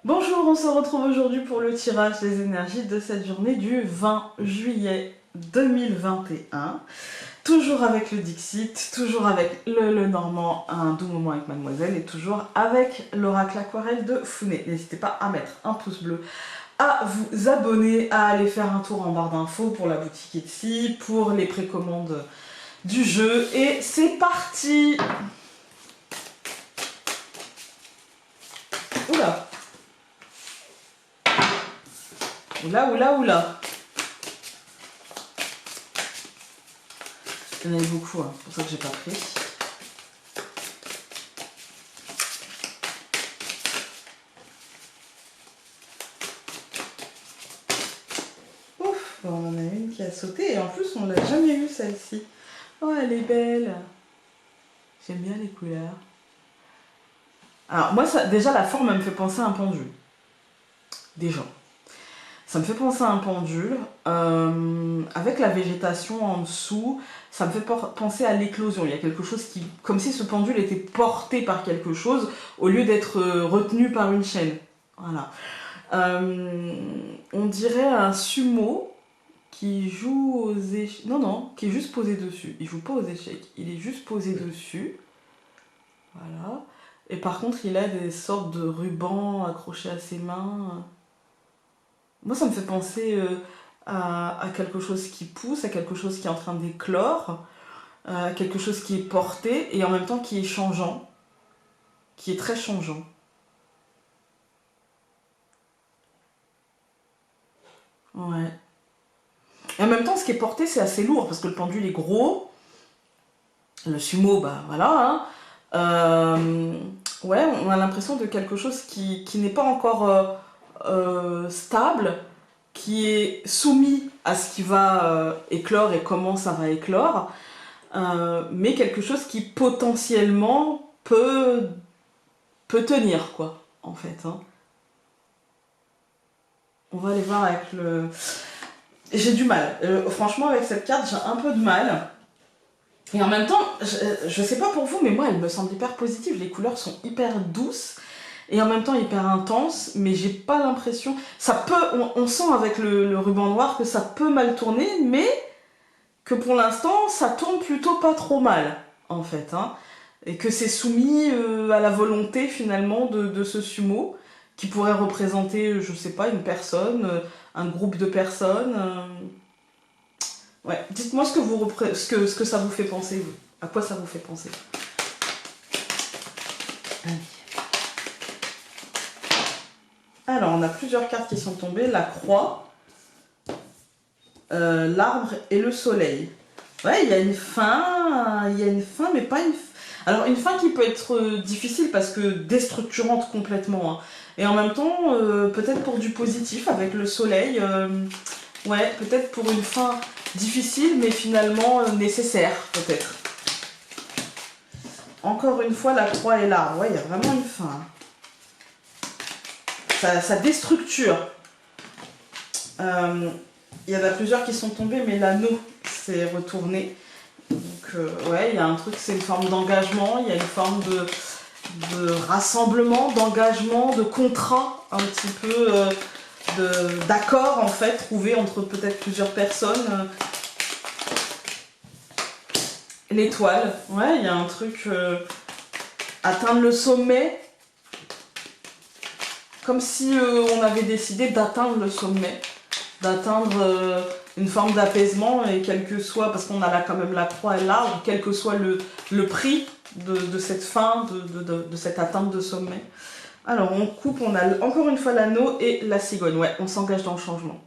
Bonjour, on se retrouve aujourd'hui pour le tirage des énergies de cette journée du 20 juillet 2021. Toujours avec le Dixit, toujours avec le Normand, un doux moment avec Mademoiselle et toujours avec l'oracle aquarelle de Founé. N'hésitez pas à mettre un pouce bleu, à vous abonner, à aller faire un tour en barre d'infos pour la boutique Etsy, pour les précommandes du jeu. Et c'est parti! Oula! Oula, oula, oula. Il y en avait beaucoup, hein. C'est pour ça que j'ai pas pris. Ouf, bon, on en a une qui a sauté et en plus on l'a jamais vue celle-ci. Oh, elle est belle. J'aime bien les couleurs. Alors moi, ça, déjà la forme elle me fait penser à un pendule. Déjà. Ça me fait penser à un pendule, avec la végétation en dessous, ça me fait penser à l'éclosion. Il y a quelque chose qui, comme si ce pendule était porté par quelque chose, au lieu d'être retenu par une chaîne. Voilà. On dirait un sumo qui joue aux échecs. Non, non, qui est juste posé dessus. Il joue pas aux échecs, il est juste posé dessus. Voilà. Et par contre, il a des sortes de rubans accrochés à ses mains. Moi, ça me fait penser à quelque chose qui pousse, à quelque chose qui est en train d'éclore, à quelque chose qui est porté et en même temps qui est changeant, qui est très changeant. Ouais. Et en même temps, ce qui est porté, c'est assez lourd parce que le pendule est gros. Le sumo, bah voilà. Ouais, on a l'impression de quelque chose qui n'est pas encore stable, qui est soumis à ce qui va éclore et comment ça va éclore, mais quelque chose qui potentiellement peut tenir, quoi, en fait. Hein. On va aller voir avec le... J'ai du mal. Franchement, avec cette carte, j'ai un peu de mal. Et en même temps, je sais pas pour vous, mais moi, elle me semble hyper positive. Les couleurs sont hyper douces et en même temps hyper intenses, mais j'ai pas l'impression... Ça peut... On sent avec le ruban noir que ça peut mal tourner, mais que pour l'instant, ça tourne plutôt pas trop mal, en fait. Hein. Et que c'est soumis à la volonté, finalement, de ce sumo, qui pourrait représenter, je sais pas, une personne, un groupe de personnes... Ouais, dites-moi ce que ça vous fait penser, vous. À quoi ça vous fait penser. Allez. Alors, on a plusieurs cartes qui sont tombées. La croix, l'arbre et le soleil. Ouais, il y a une fin, mais pas une... Alors, une fin qui peut être difficile parce que déstructurante complètement. Hein. Et en même temps, peut-être pour du positif avec le soleil. Ouais, peut-être pour une fin difficile, mais finalement nécessaire, peut-être. Encore une fois, la croix et l'arbre. Ouais, il y a vraiment une fin. Ça déstructure. Il y en a plusieurs qui sont tombés, mais l'anneau s'est retourné. Donc, ouais, il y a un truc, c'est une forme d'engagement, il y a une forme de rassemblement, d'engagement, de contrat, un petit peu d'accord, en fait, trouvé entre peut-être plusieurs personnes. L'étoile, ouais, il y a un truc, atteindre le sommet, comme si on avait décidé d'atteindre le sommet, d'atteindre une forme d'apaisement, et quel que soit, parce qu'on a là quand même la croix et l'arbre, quel que soit le prix de cette fin, de cette atteinte de sommet. Alors on coupe, on a encore une fois l'anneau et la cigogne, ouais, on s'engage dans le changement.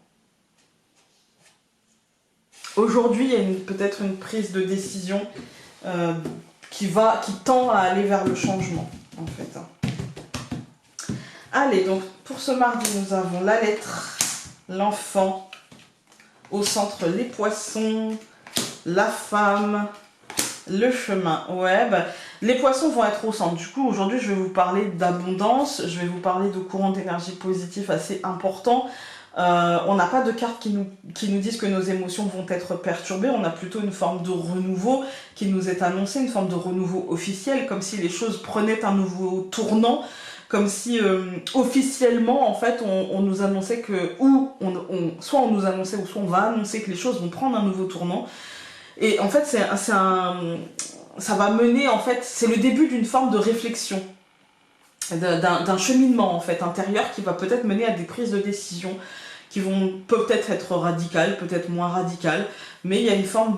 Aujourd'hui, il y a peut-être une prise de décision qui tend à aller vers le changement, en fait. Allez, donc pour ce mardi, nous avons la lettre, l'enfant, au centre les poissons, la femme, le chemin. Ouais, bah, les poissons vont être au centre. Du coup, aujourd'hui, je vais vous parler d'abondance, je vais vous parler de courant d'énergie positif assez important. On n'a pas de cartes qui nous disent que nos émotions vont être perturbées, on a plutôt une forme de renouveau qui nous est annoncée, une forme de renouveau officiel, comme si les choses prenaient un nouveau tournant, comme si officiellement, en fait, on nous annonçait que, soit on nous annonçait, ou soit on va annoncer que les choses vont prendre un nouveau tournant. Et en fait, ça va mener, en fait, c'est le début d'une forme de réflexion, d'un cheminement, en fait, intérieur qui va peut-être mener à des prises de décision qui vont peut-être être radicales, peut-être moins radicales, mais il y a une forme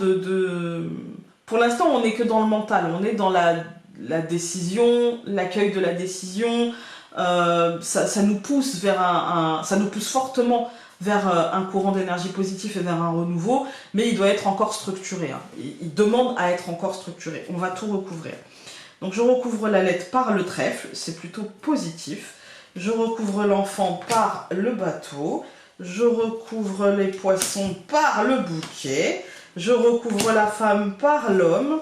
Pour l'instant, on n'est que dans le mental, on est dans la décision, l'accueil de la décision, ça nous pousse ça nous pousse fortement vers un courant d'énergie positif et vers un renouveau, mais il doit être encore structuré. Hein. Il demande à être encore structuré. On va tout recouvrir. Donc je recouvre la lettre par le trèfle, c'est plutôt positif. Je recouvre l'enfant par le bateau. Je recouvre les poissons par le bouquet. Je recouvre la femme par l'homme.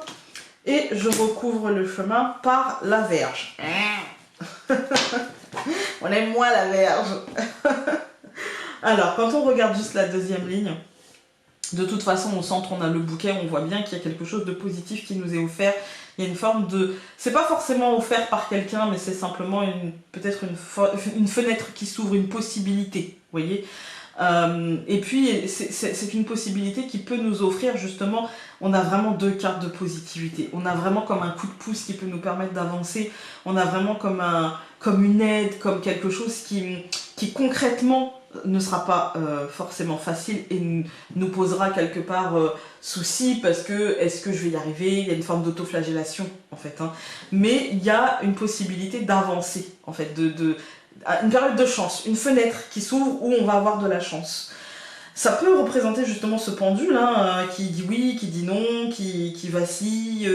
Et je recouvre le chemin par la verge. On aime moins la verge. Alors, quand on regarde juste la deuxième ligne, de toute façon, au centre, on a le bouquet, on voit bien qu'il y a quelque chose de positif qui nous est offert. Il y a une forme de... C'est pas forcément offert par quelqu'un, mais c'est simplement peut-être une fenêtre qui s'ouvre, une possibilité, vous voyez. Et puis, c'est une possibilité qui peut nous offrir, justement, on a vraiment deux cartes de positivité. On a vraiment comme un coup de pouce qui peut nous permettre d'avancer. On a vraiment comme une aide, comme quelque chose qui concrètement ne sera pas forcément facile et nous posera quelque part souci parce que est-ce que je vais y arriver? Il y a une forme d'autoflagellation en fait. Hein. Mais il y a une possibilité d'avancer en fait, une période de chance, une fenêtre qui s'ouvre où on va avoir de la chance. Ça peut représenter justement ce pendule hein, qui dit oui, qui dit non, qui vacille,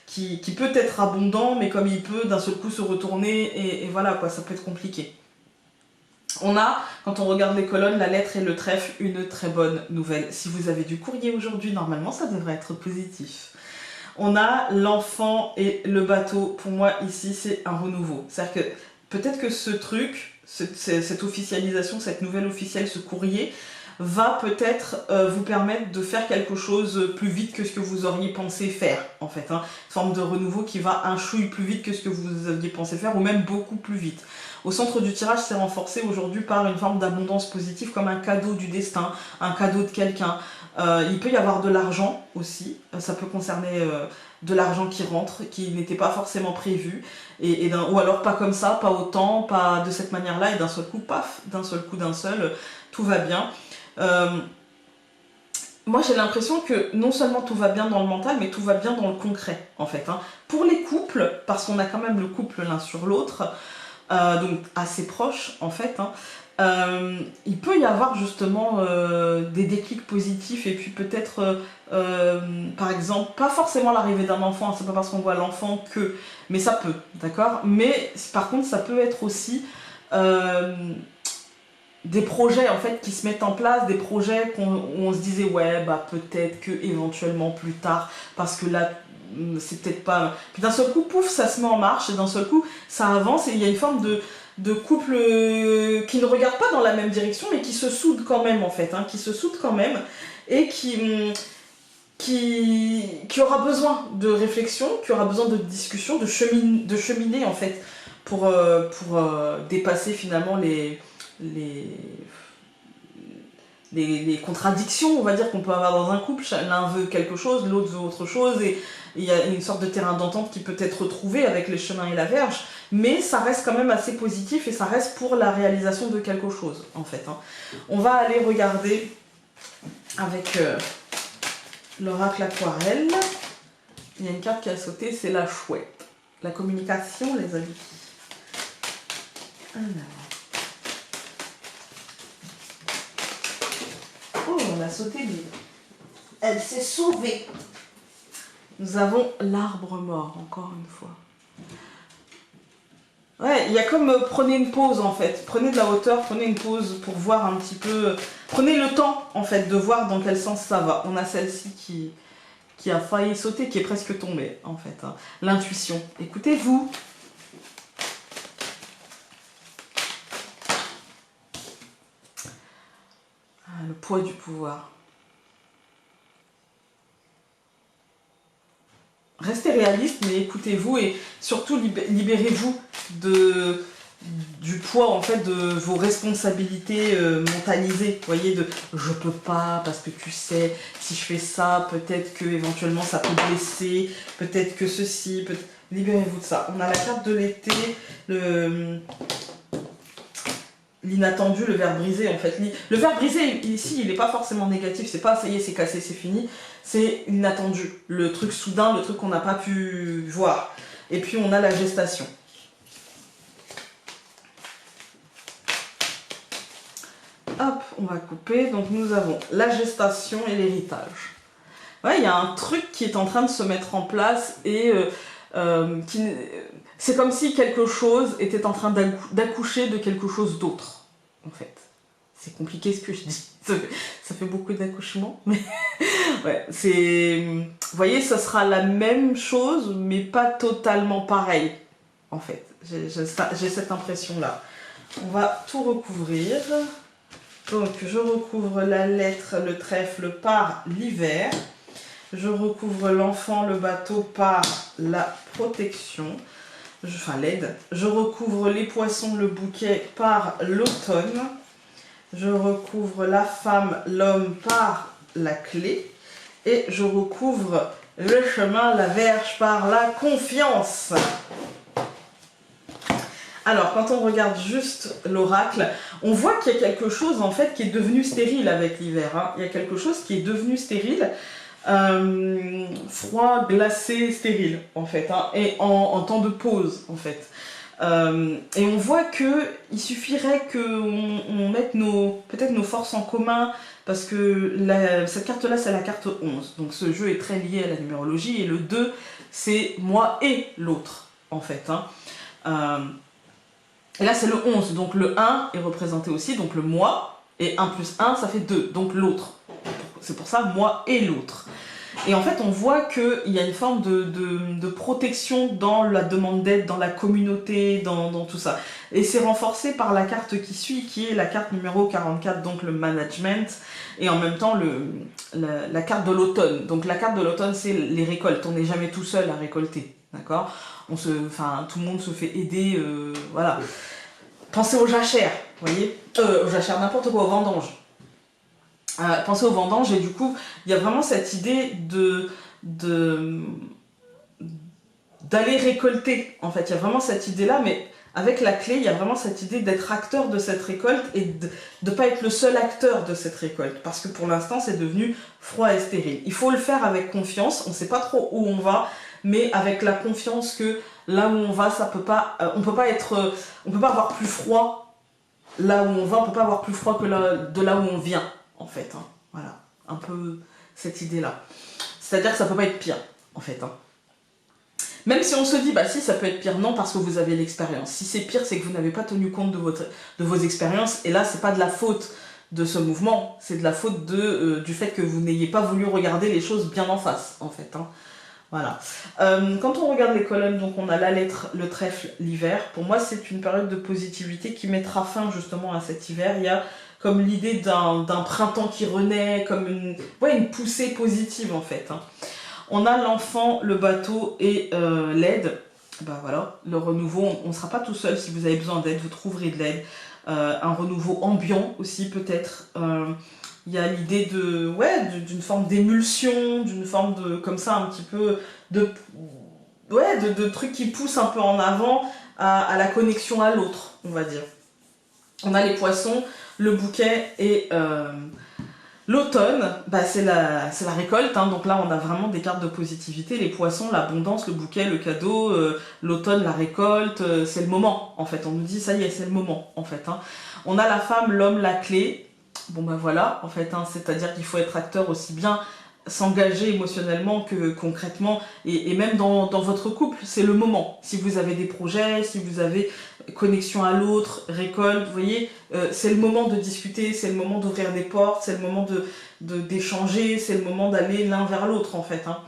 qui peut être abondant, mais comme il peut d'un seul coup se retourner, et voilà quoi, ça peut être compliqué. On a, quand on regarde les colonnes, la lettre et le trèfle, une très bonne nouvelle. Si vous avez du courrier aujourd'hui, normalement ça devrait être positif. On a l'enfant et le bateau. Pour moi, ici, c'est un renouveau. C'est-à-dire que peut-être que ce truc, cette officialisation, cette nouvelle officielle, ce courrier, va peut-être vous permettre de faire quelque chose plus vite que ce que vous auriez pensé faire, en fait. Hein. Une forme de renouveau qui va un chouille plus vite que ce que vous aviez pensé faire, ou même beaucoup plus vite. Au centre du tirage, c'est renforcé aujourd'hui par une forme d'abondance positive, comme un cadeau du destin, un cadeau de quelqu'un. Il peut y avoir de l'argent aussi, ça peut concerner de l'argent qui rentre, qui n'était pas forcément prévu, ou alors pas comme ça, pas autant, pas de cette manière-là, et d'un seul coup, paf, tout va bien. Moi j'ai l'impression que non seulement tout va bien dans le mental, mais tout va bien dans le concret en fait. Hein. Pour les couples, parce qu'on a quand même le couple l'un sur l'autre, donc assez proches en fait, hein, il peut y avoir justement des déclics positifs et puis peut-être par exemple, pas forcément l'arrivée d'un enfant, hein, c'est pas parce qu'on voit l'enfant que, mais ça peut, d'accord. Mais par contre ça peut être aussi des projets en fait qui se mettent en place, des projets où on se disait ouais bah peut-être que éventuellement plus tard parce que là c'est peut-être pas, puis d'un seul coup pouf ça se met en marche et d'un seul coup ça avance et il y a une forme de couple qui ne regarde pas dans la même direction mais qui se soude quand même en fait, hein, qui se soude quand même et qui aura besoin de réflexion, qui aura besoin de discussion, de cheminer en fait pour dépasser finalement les contradictions, on va dire, qu'on peut avoir dans un couple. L'un veut quelque chose, l'autre veut autre chose, et il y a une sorte de terrain d'entente qui peut être retrouvé avec les chemins et la verge, mais ça reste quand même assez positif et ça reste pour la réalisation de quelque chose, en fait. Hein. On va aller regarder avec l'oracle aquarelle. Il y a une carte qui a sauté, c'est la chouette. La communication, les amis. Alors. Oh, on a sauté, mais elle s'est sauvée. Nous avons l'arbre mort, encore une fois. Ouais, il y a comme prenez une pause en fait. Prenez de la hauteur, prenez une pause pour voir un petit peu. Prenez le temps en fait de voir dans quel sens ça va. On a celle-ci qui a failli sauter, qui est presque tombée en fait. Hein. L'intuition. Écoutez-vous. Ah, le poids du pouvoir. Restez réaliste, mais écoutez-vous et surtout libérez-vous du poids en fait de vos responsabilités mentalisées, vous voyez, de je peux pas parce que tu sais, si je fais ça, peut-être que éventuellement ça peut blesser, peut-être que ceci, peut libérez-vous de ça. On a la carte de l'été, l'inattendu, le verre brisé en fait. Le verre brisé ici, il n'est pas forcément négatif, c'est pas ça y est, c'est cassé, c'est fini, c'est l'inattendu, le truc soudain, le truc qu'on n'a pas pu voir. Et puis on a la gestation. Hop, on va couper. Donc nous avons la gestation et l'héritage. Ouais, il y a un truc qui est en train de se mettre en place et c'est comme si quelque chose était en train d'accoucher de quelque chose d'autre, en fait. C'est compliqué ce que je dis. Ça fait beaucoup d'accouchements, mais ouais, c'est... Vous voyez, ça sera la même chose, mais pas totalement pareil, en fait. J'ai cette impression-là. On va tout recouvrir. Donc, je recouvre la lettre, le trèfle par l'hiver. Je recouvre l'enfant, le bateau par la protection. Enfin, l'aide. Je recouvre les poissons, le bouquet par l'automne. Je recouvre la femme, l'homme par la clé. Et je recouvre le chemin, la verge par la confiance. Alors, quand on regarde juste l'oracle, on voit qu'il y a quelque chose en fait qui est devenu stérile avec l'hiver. Hein. Il y a quelque chose qui est devenu stérile, froid, glacé, stérile en fait, hein, et en temps de pause en fait. Et on voit qu'il suffirait qu'on mette peut-être nos forces en commun, parce que cette carte-là, c'est la carte 11. Donc ce jeu est très lié à la numérologie, et le 2, c'est moi et l'autre en fait. Hein. Et là, c'est le 11, donc le 1 est représenté aussi, donc le moi, et 1 plus 1, ça fait 2, donc l'autre. C'est pour ça, moi et l'autre. Et en fait, on voit qu'il y a une forme de protection dans la demande d'aide, dans la communauté, dans tout ça. Et c'est renforcé par la carte qui suit, qui est la carte numéro 44, donc le management, et en même temps la carte de l'automne. Donc la carte de l'automne, c'est les récoltes. On n'est jamais tout seul à récolter, d'accord ? Tout le monde se fait aider, voilà. Pensez aux jachères, vous voyez, aux jachères, n'importe quoi, aux vendanges. Pensez aux vendanges, et du coup, il y a vraiment cette idée d'aller récolter, en fait. Il y a vraiment cette idée-là, mais avec la clé, il y a vraiment cette idée d'être acteur de cette récolte et de ne pas être le seul acteur de cette récolte, parce que pour l'instant, c'est devenu froid et stérile. Il faut le faire avec confiance, on ne sait pas trop où on va, mais avec la confiance que là où on va, on peut pas avoir plus froid là où on va, on peut pas avoir plus froid que de là où on vient, en fait. Hein. Voilà, un peu cette idée-là. C'est-à-dire que ça peut pas être pire, en fait. Hein. Même si on se dit, bah si, ça peut être pire, non, parce que vous avez l'expérience. Si c'est pire, c'est que vous n'avez pas tenu compte de vos expériences, et là, c'est pas de la faute de ce mouvement, c'est de la faute du fait que vous n'ayez pas voulu regarder les choses bien en face, en fait. Hein. Voilà. Quand on regarde les colonnes, donc on a la lettre, le trèfle, l'hiver. Pour moi, c'est une période de positivité qui mettra fin justement à cet hiver. Il y a comme l'idée d'un printemps qui renaît, comme une poussée positive en fait. Hein. On a l'enfant, le bateau et l'aide. Ben voilà, le renouveau, on ne sera pas tout seul si vous avez besoin d'aide, vous trouverez de l'aide. Un renouveau ambiant aussi peut-être. Il y a l'idée d'une forme d'émulsion, d'une forme de, comme ça, un petit peu, de trucs qui poussent un peu en avant à la connexion à l'autre, on va dire. On a les poissons, le bouquet et l'automne, bah c'est la récolte, hein, donc là on a vraiment des cartes de positivité, les poissons, l'abondance, le bouquet, le cadeau, l'automne, la récolte, c'est le moment, en fait, on nous dit ça y est, c'est le moment, en fait. Hein. On a la femme, l'homme, la clé. Bon ben voilà, en fait, hein, c'est-à-dire qu'il faut être acteur aussi bien, s'engager émotionnellement que concrètement, et même dans votre couple, c'est le moment. Si vous avez des projets, si vous avez connexion à l'autre, récolte, vous voyez, c'est le moment de discuter, c'est le moment d'ouvrir des portes, c'est le moment d'échanger, c'est le moment d'aller l'un vers l'autre en fait. Hein.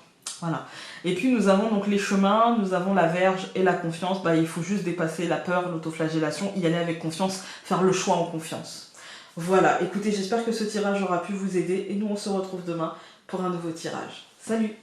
Voilà. Et puis nous avons donc les chemins, nous avons la verge et la confiance. Bah, il faut juste dépasser la peur, l'autoflagellation, y aller avec confiance, faire le choix en confiance. Voilà, écoutez, j'espère que ce tirage aura pu vous aider et nous on se retrouve demain pour un nouveau tirage. Salut!